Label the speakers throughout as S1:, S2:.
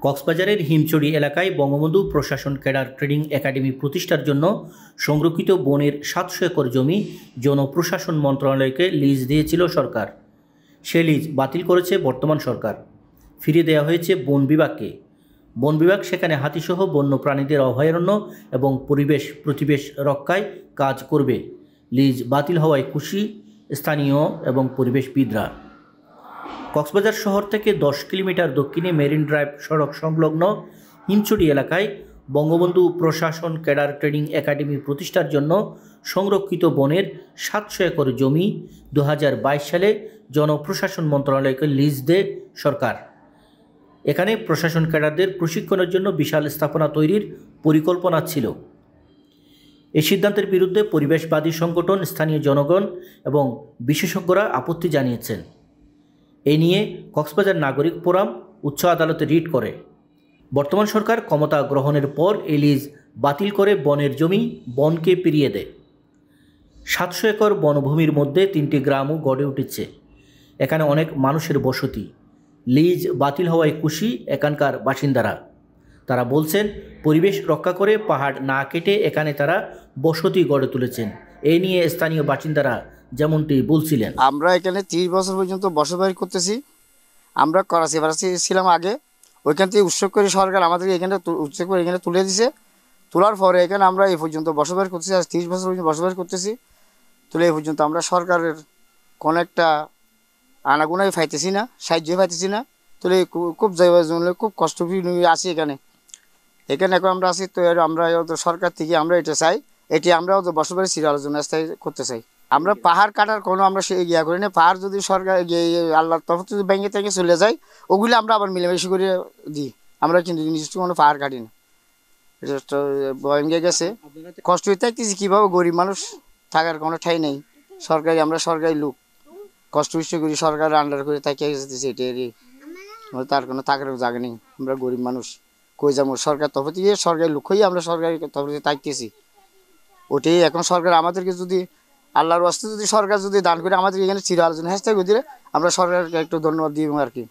S1: কক্সবাজারের হিমছড়ি এলাকায় বঙ্গবন্ধু প্রশাসন ক্যাডার ট্রেনিং একাডেমি প্রতিষ্ঠার জন্য সংরক্ষিত বনের ৭০০ একর জমি জনপ্রশাসন মন্ত্রণালয়কে লিজ দিয়েছিল সরকার। সে লিজ বাতিল করেছে বর্তমান সরকার। ফিরিয়ে দেওয়া হয়েছে বন বিভাগকে। বন বিভাগ সেখানে হাতিসহ বন্য প্রাণীদের অভয়ারণ্য এবং প্রতিবেশ রক্ষায় কাজ করবে। লিজ বাতিল হওয়ায় খুশি স্থানীয় এবং পরিবেশবিদরা। কক্সবাজার শহর থেকে ১০ কিলোমিটার দক্ষিণে মেরিন ড্রাইভ সড়ক সংলগ্ন হিমছড়ি এলাকায় বঙ্গবন্ধু প্রশাসন ক্যাডার ট্রেনিং একাডেমি প্রতিষ্ঠার জন্য সংরক্ষিত বনের ৭০০ একর জমি ২০২২ সালে জনপ্রশাসন মন্ত্রণালয়কে লিজ দেয় সরকার। এখানে প্রশাসন ক্যাডারদের প্রশিক্ষণের জন্য বিশাল স্থাপনা তৈরির পরিকল্পনা ছিল। এই সিদ্ধান্তের বিরুদ্ধে পরিবেশবাদী সংগঠন, স্থানীয় জনগণ এবং বিশেষজ্ঞরা আপত্তি জানিয়েছেন। এ নিয়ে কক্সবাজার নাগরিক ফোরাম উচ্চ আদালতে রিট করে। বর্তমান সরকার ক্ষমতা গ্রহণের পর এই লিজ বাতিল করে বনের জমি বনকে ফিরিয়ে দেয়। ৭০০ একর বনভূমির মধ্যে ৩টি গ্রামও গড়ে উঠেছে। এখানে অনেক মানুষের বসতি। লিজ বাতিল হওয়ায় খুশি এখানকার বাসিন্দারা। তারা বলছেন, পরিবেশ রক্ষা করে পাহাড় না কেটে এখানে তারা বসতি গড়ে তুলেছেন। এই নিয়ে স্থানীয় বাসিন্দারা যেমনটি বলছিলেন,
S2: আমরা এখানে ৩০ বছর পর্যন্ত বসবাস করতেছি। আমরা করাচি ছিলাম আগে, ওইখান থেকে উৎসব করে সরকার আমাদেরকে এখানে উৎসব করে এখানে তুলে দিছে। তোলার পরে এখানে আমরা এই পর্যন্ত বসবাস করতেছি। আজ ৩০ বছর পর্যন্ত বসবাস করতেছি। তুলে এই পর্যন্ত আমরা সরকারের কোনো একটা আনাগোনাই পাইতেছি না, সাহায্য পাইতেছি না। তুলে খুব খুব কষ্ট আছি এখানে। এখন আমরা আছি, তো আমরা সরকার থেকে আমরা এটা চাই, এটি আমরা বসবাস চিরালোর জন্য করতে চাই। আমরা পাহাড় কাটার কোনো আমরা ইয়া করি না। পাহাড় যদি সরকার আল্লাহর তরফ যদি ব্যাঙ্গে থেকে চলে যায়, ওগুলো আমরা আবার মিলেমিশে করে দিই। আমরা কিন্তু নির্দিষ্ট কোনো পাহাড় কাটি না। এটা ভেঙে গেছে, কষ্ট হয়ে থাকতেছি। কীভাবে গরিব মানুষ থাকার কোনো ঠাই নেই। আমরা সরকারি লোক, কষ্ট করি সরকারের আন্ডার করে তাকিয়ে যেতেছি। এটাই তার কোনো থাকার জায়গা নেই। আমরা গরিব মানুষ, কই যাবো? সরকার তরফ থেকে সরকারি লোক হয়ে আমরা সরকারি তরফ থেকে তাকতেছি। ওটাই এখন সরকার আমাদেরকে যদি আল্লাহর ওয়াস্তে যদি সরকার যদি দান করে আমাদের এখানে চির আলোচনা হ্যাশট্যাগ দিলে আমরা সরকারকে একটু ধন্যবাদ দিব আর কি।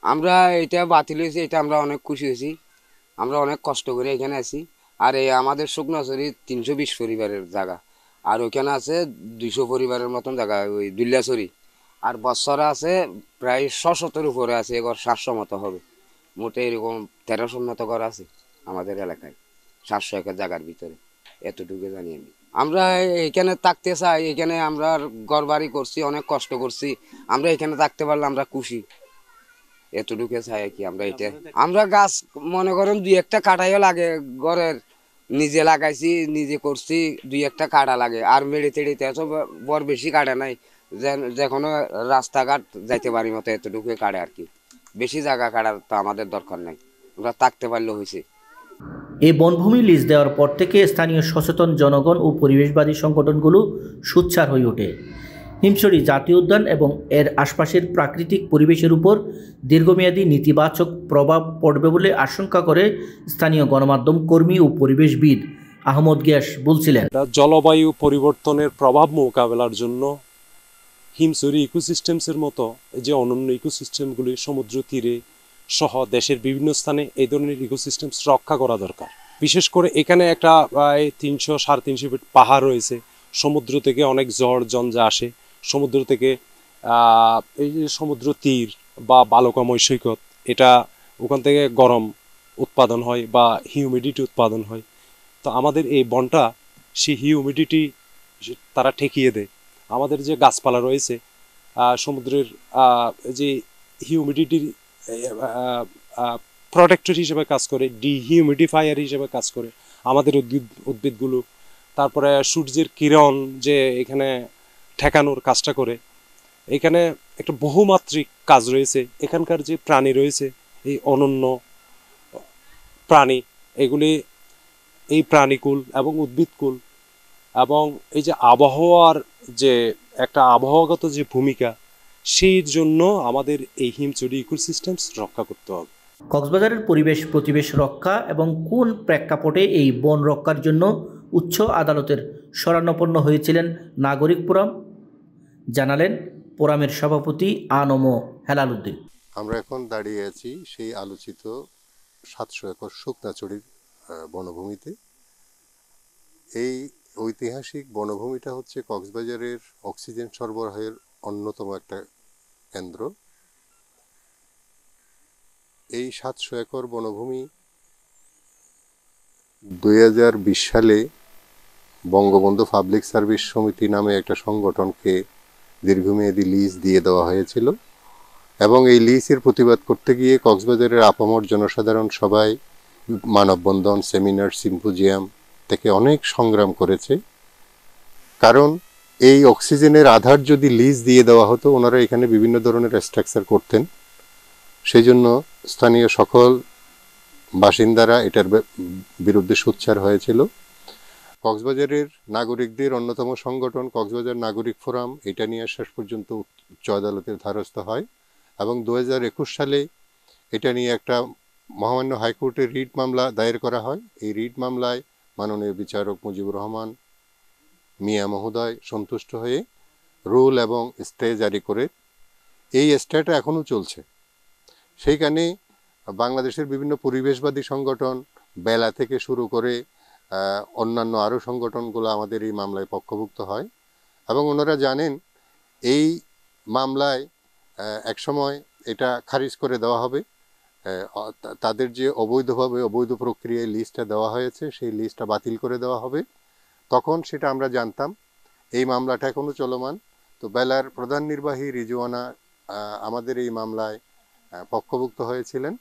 S3: আমরা এটা বাতিল হয়েছে, এটা আমরা অনেক খুশি হয়েছি। আমরা অনেক কষ্ট করে এখানে আছি। আর এই আমাদের শুকনাছড়ি ৩২০ পরিবারের জায়গা, আর ওইখানে আছে ২০০ পরিবারের মতন জায়গা, ওই দুল্লাছড়ি। আর বৎসরা আছে প্রায় ৬০০-র উপরে আছে, এবার ৭০০ মতো হবে। মোটে এরকম ১৩০০ মতো ঘর আছে আমাদের এলাকায়, ৭০০ একর জায়গার ভিতরে। এতটুকু জানি আমি। আমরা এখানে থাকতে চাই। এখানে আমরা ঘর বাড়ি করছি, অনেক কষ্ট করছি। আমরা এখানে থাকতে পারলে আমরা খুশি, এতটুকু চাই আর কি। আমরা গাছ মনে করেন ২-১টা কাটাইও লাগে, ঘরের নিজে লাগাইছি, নিজে করছি, ২-১টা কাটা লাগে। আর মেড়ে তেড়িতে এত বড় বেশি কাটে নাই, যে কোনো রাস্তাঘাট যাইতে পারি মতো এতটুকু কাটে আর কি। বেশি জায়গা কাটার তো আমাদের দরকার নাই, আমরা থাকতে পারলে হয়েছে।
S1: এই বনভূমি লিজ দেওয়ার পর থেকে স্থানীয় সচেতন জনগণ ও পরিবেশবাদী সংগঠনগুলো সোচ্চার হয়ে ওঠে। হিমছড়ি জাতীয় উদ্যান এবং এর আশপাশের প্রাকৃতিক পরিবেশের উপর দীর্ঘমেয়াদী নেতিবাচক প্রভাব পড়বে বলে আশঙ্কা করে স্থানীয় গণমাধ্যম কর্মী ও পরিবেশবিদ আহমদ গিয়াস বলছিলেন,
S4: জলবায়ু পরিবর্তনের প্রভাব মোকাবেলার জন্য হিমছড়ি ইকোসিস্টেমসের মতো যে অনন্য ইকোসিস্টেমগুলি সমুদ্র তীরে সহ দেশের বিভিন্ন স্থানে এই ধরনের ইকোসিস্টেমস রক্ষা করা দরকার। বিশেষ করে এখানে একটা ৩০০-৩৫০ ফিট পাহাড় রয়েছে। সমুদ্র থেকে অনেক ঝড় ঝঞ্ঝা আসে। সমুদ্র থেকে এই যে সমুদ্র তীর বা বালুকাময় সৈকত, এটা ওখান থেকে গরম উৎপাদন হয় বা হিউমিডিটি উৎপাদন হয়। তো আমাদের এই বনটা সেই হিউমিডিটি তারা ঠেকিয়ে দেয়। আমাদের যে গাছপালা রয়েছে সমুদ্রের যে হিউমিডিটির প্রোটেক্টর হিসেবে কাজ করে, ডিহিউমিডিফায়ার হিসেবে কাজ করে আমাদের উদ্ভিদগুলো। তারপরে সূর্যের কিরণ যে এখানে ঠেকানোর কাজটা করে। এখানে একটা বহুমাত্রিক কাজ রয়েছে। এখানকার যে প্রাণী রয়েছে, এই অনন্য প্রাণী, এগুলি এই প্রাণীকুল এবং উদ্ভিদকুল এবং এই যে আবহাওয়ার যে একটা আবহাওয়াগত যে ভূমিকা, সেই জন্য আমাদের এই হিমছড়ি ইকোসিস্টেমস রক্ষা করতে হবে।
S1: কক্সবাজারের প্রতিবেশ রক্ষা এবং কোন প্রেক্ষাপটে এই বন রক্ষার জন্য উচ্চ আদালতের শরণাপন্ন হয়েছিলেন নাগরিক ফোরাম, জানালেন ফোরামের সভাপতি আনম হেলাল উদ্দিন।
S5: আমরা এখন দাঁড়িয়ে আছি সেই আলোচিত 700 একর শুকনাচড়ির বনভূমিতে। এই ঐতিহাসিক বনভূমিটা হচ্ছে কক্সবাজারের অক্সিজেন সরবরাহের অন্যতম একটা কেন্দ্র। এই 700 একর বনভূমি 2020 সালে বঙ্গবন্ধু পাবলিক সার্ভিস সমিতি নামে একটা সংগঠনকে দীর্ঘমেয়াদী লিজ দিয়ে দেওয়া হয়েছিল এবং এই লিজের প্রতিবাদ করতে গিয়ে কক্সবাজারের আপামর জনসাধারণ সবাই মানববন্ধন, সেমিনার, সিম্পোজিয়াম থেকে অনেক সংগ্রাম করেছে। কারণ এই অক্সিজেনের আধার যদি লিজ দিয়ে দেওয়া হতো, ওনারা এখানে বিভিন্ন ধরনের স্ট্রাকচার করতেন। সেই জন্য স্থানীয় সকল বাসিন্দারা এটার বিরুদ্ধে সোচ্চার হয়েছিল। কক্সবাজারের নাগরিকদের অন্যতম সংগঠন কক্সবাজার নাগরিক ফোরাম এটা নিয়ে শেষ পর্যন্ত উচ্চ আদালতের দ্বারস্থ হয় এবং 2021 সালে এটা নিয়ে একটা মহামান্য হাইকোর্টের রিট মামলা দায়ের করা হয়। এই রিট মামলায় মাননীয় বিচারক মুজিবুর রহমান মিয়া মহোদয় সন্তুষ্ট হয়ে রুল এবং স্টে জারি করে। এই স্টেটা এখনও চলছে। সেইখানে বাংলাদেশের বিভিন্ন পরিবেশবাদী সংগঠন, বেলা থেকে শুরু করে অন্যান্য আরও সংগঠনগুলো আমাদের এই মামলায় পক্ষভুক্ত হয় এবং ওনারা জানেন এই মামলায় একসময় এটা খারিজ করে দেওয়া হবে। তাদের যে অবৈধভাবে অবৈধ প্রক্রিয়ায় লিস্টটা দেওয়া হয়েছে সেই লিস্টটা বাতিল করে দেওয়া হবে। তখন সেটা আমরা জানতাম। এই মামলাটা এখনও চলমান। তো বেলার প্রধান নির্বাহী রিজওয়ানা আমাদের এই মামলায় পক্ষভুক্ত হয়েছিলেন।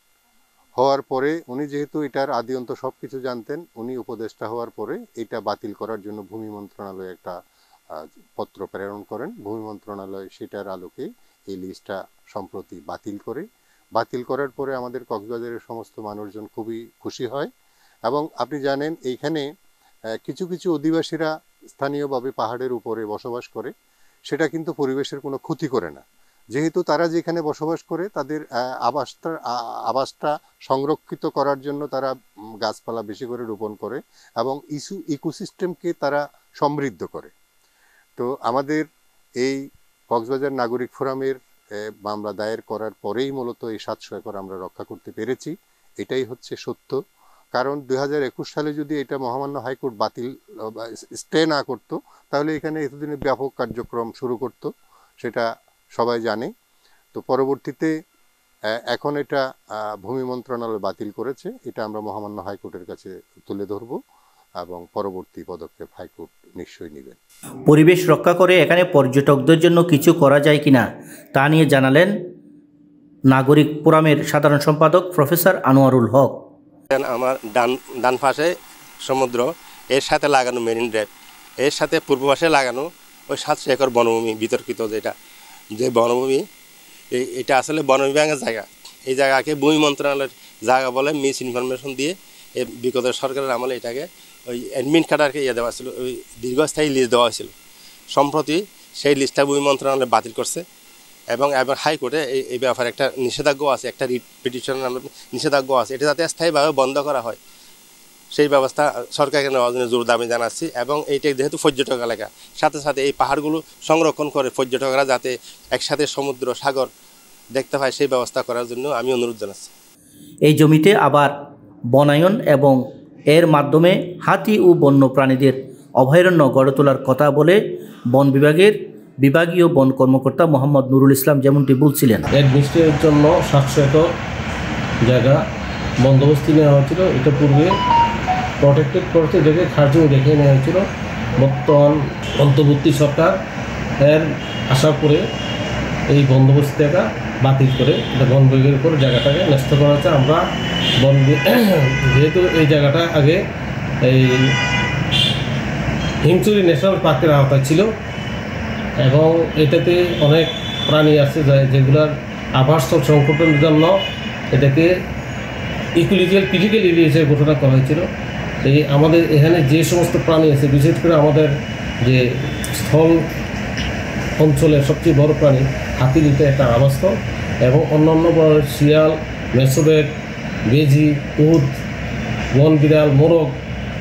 S5: হওয়ার পরে উনি যেহেতু এটার আদি অন্ত সব কিছু জানতেন, উনি উপদেষ্টা হওয়ার পরে এটা বাতিল করার জন্য ভূমি মন্ত্রণালয়ে একটা পত্র প্রেরণ করেন। ভূমি মন্ত্রণালয় সেটার আলোকে এই লিস্টটা সম্প্রতি বাতিল করার পরে আমাদের কক্সবাজারের সমস্ত মানুষজন খুবই খুশি হয়। এবং আপনি জানেন এইখানে কিছু কিছু অধিবাসীরা স্থানীয়ভাবে পাহাড়ের উপরে বসবাস করে, সেটা কিন্তু পরিবেশের কোনো ক্ষতি করে না। যেহেতু তারা যেখানে বসবাস করে তাদের আবাসটা সংরক্ষিত করার জন্য তারা গাছপালা বেশি করে রোপণ করে এবং ইকোসিস্টেমকে তারা সমৃদ্ধ করে। তো আমাদের এই কক্সবাজার নাগরিক ফোরামের মামলা দায়ের করার পরেই মূলত এই 700 একর আমরা রক্ষা করতে পেরেছি। এটাই হচ্ছে সত্য। কারণ 2021 সালে যদি এটা মহামান্য হাইকোর্ট বাতিল স্টে না করতো, তাহলে এখানে এতদিনে ব্যাপক কার্যক্রম শুরু করতো, সেটা সবাই জানে। তো পরবর্তীতে এখন এটা ভূমি মন্ত্রণালয় বাতিল করেছে। এটা আমরা মহামান্য হাইকোর্টের কাছে তুলে ধরব এবং পরবর্তী পদক্ষেপ হাইকোর্ট নিশ্চয়ই নেবেন।
S1: পরিবেশ রক্ষা করে এখানে পর্যটকদের জন্য কিছু করা যায় কিনা তা নিয়ে জানালেন নাগরিক ফোরামের সাধারণ সম্পাদক প্রফেসর আনোয়ারুল হক।
S6: আমার ডান পাশে সমুদ্র, এর সাথে লাগানো মেরিন ড্রাইভ, এর সাথে পূর্ব পাশে লাগানো ওই 700 একর বনভূমি বিতর্কিত যে বনভূমি, এটা আসলে বন বিভাগের জায়গা। এই জায়গাকে ভূমি মন্ত্রণালয়ের জায়গা বলে মিস ইনফরমেশন দিয়ে বিগত সরকারের আমলে এটাকে ওই অ্যাডমিন কার্ডারকে দেওয়া ছিল, ওই দীর্ঘস্থায়ী লিস্ট দেওয়া হয়েছিল। সম্প্রতি সেই লিস্টটা ভূমি মন্ত্রণালয় বাতিল করছে এবং হাইকোর্টে এই ব্যাপারে একটা নিষেধাজ্ঞা আছে, একটা রিট পিটিশনের নামে নিষেধাজ্ঞা আছে। এটা যাতে স্থায়ীভাবে বন্ধ করা হয় সেই ব্যবস্থা সরকারকে নেওয়ার জন্য জোর দাবি জানাচ্ছি। এবং এইটা যেহেতু পর্যটক এলাকা, সাথে সাথে এই পাহাড়গুলো সংরক্ষণ করে পর্যটকরা যাতে একসাথে সমুদ্র সাগর দেখতে পায় সেই ব্যবস্থা করার জন্য আমি অনুরোধ জানাচ্ছি।
S1: এই জমিতে আবার বনায়ন এবং এর মাধ্যমে হাতি ও বন্য প্রাণীদের অভয়ারণ্য গড়ে তোলার কথা বলে বন বিভাগের বিভাগীয় বন কর্মকর্তা মোহাম্মদ নুরুল ইসলাম যেমনটি বলছিলেন।
S7: অ্যাডমিনিস্ট্রেটের জন্য 700 একর জায়গা বন্দোবস্তি নেওয়া হয়েছিল। এটা পূর্বে প্রটেক্টেড করতে দেখে খার্জও দেখে নেওয়া হয়েছিল। বর্তমান অন্তর্বর্তী সরকার এর আশা করে এই বন্দোবস্তি জায়গা বাতিল করে এটা বন বিভাগের উপর জায়গাটাকে ন্যস্ত করা হচ্ছে। আমরা বন যেহেতু এই জায়গাটা আগে এই হিমচুরি ন্যাশনাল পার্কের আওতায় ছিল এবং এটাতে অনেক প্রাণী আছে যেগুলোর আবাসস্থল সংকটের জন্য এটাকে ইকোলজিক্যাল ক্রিটিক্যাল এরিয়া হিসেবে ঘোষণা করা হয়েছিল। এই আমাদের এখানে যে সমস্ত প্রাণী আছে, বিশেষ করে আমাদের যে স্থল অঞ্চলের সবচেয়ে বড় প্রাণী হাতির এটা একটা আবাসস্থল এবং অন্যান্য শিয়াল, মেসোবেট, বেজি, উদ, বন বিড়াল, মোরগ,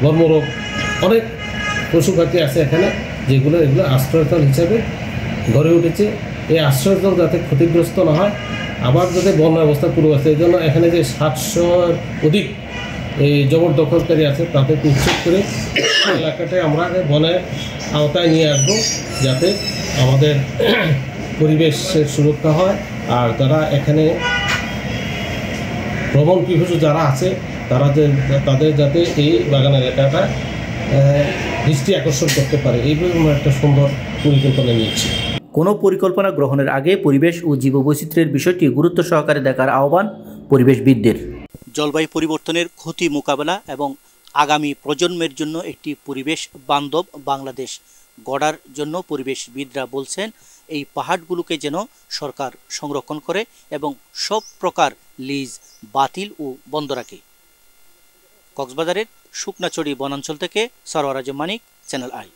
S7: বর্মরগ অনেক পশু পাখি আছে এখানে, যেগুলো এগুলো আশ্রয়স্থল হিসাবে গড়ে উঠেছে। এই আশ্রয়স্থল যাতে ক্ষতিগ্রস্ত না হয় আবার যাতে বন্যা অবস্থা পুরো আছে, এই জন্য এখানে যে 700 অধিক এই জবরদখলকারী আছে তাদেরকে উচ্ছেদ করে এলাকাটায় আমরা বনের আওতায় নিয়ে আসবো, যাতে আমাদের পরিবেশের সুরক্ষা হয়। আর যারা এখানে ভ্রমণ পিপাসু যারা আছে তাদের যাতে এই বাগান এলাকাটা দৃষ্টি আকর্ষণ করতে পারে, এইভাবে আমরা একটা সুন্দর পরিকল্পনা নিয়েছি।
S1: কোনো পরিকল্পনা গ্রহণের আগে পরিবেশ ও জীববৈচিত্র্যের বিষয়টি গুরুত্ব সহকারে দেখার আহ্বান পরিবেশবিদদের। জলবায়ু পরিবর্তনের ক্ষতি মোকাবেলা এবং আগামী প্রজন্মের জন্য একটি পরিবেশ বান্ধব বাংলাদেশ গড়ার জন্য পরিবেশবিদরা বলছেন এই পাহাড়গুলোকে যেন সরকার সংরক্ষণ করে এবং সব প্রকার লিজ বাতিল ও বন্ধ রাখে। কক্সবাজারের শুকনাচড়ি বনাঞ্চল থেকে সরওয়ার আজম মানিক, চ্যানেল আই।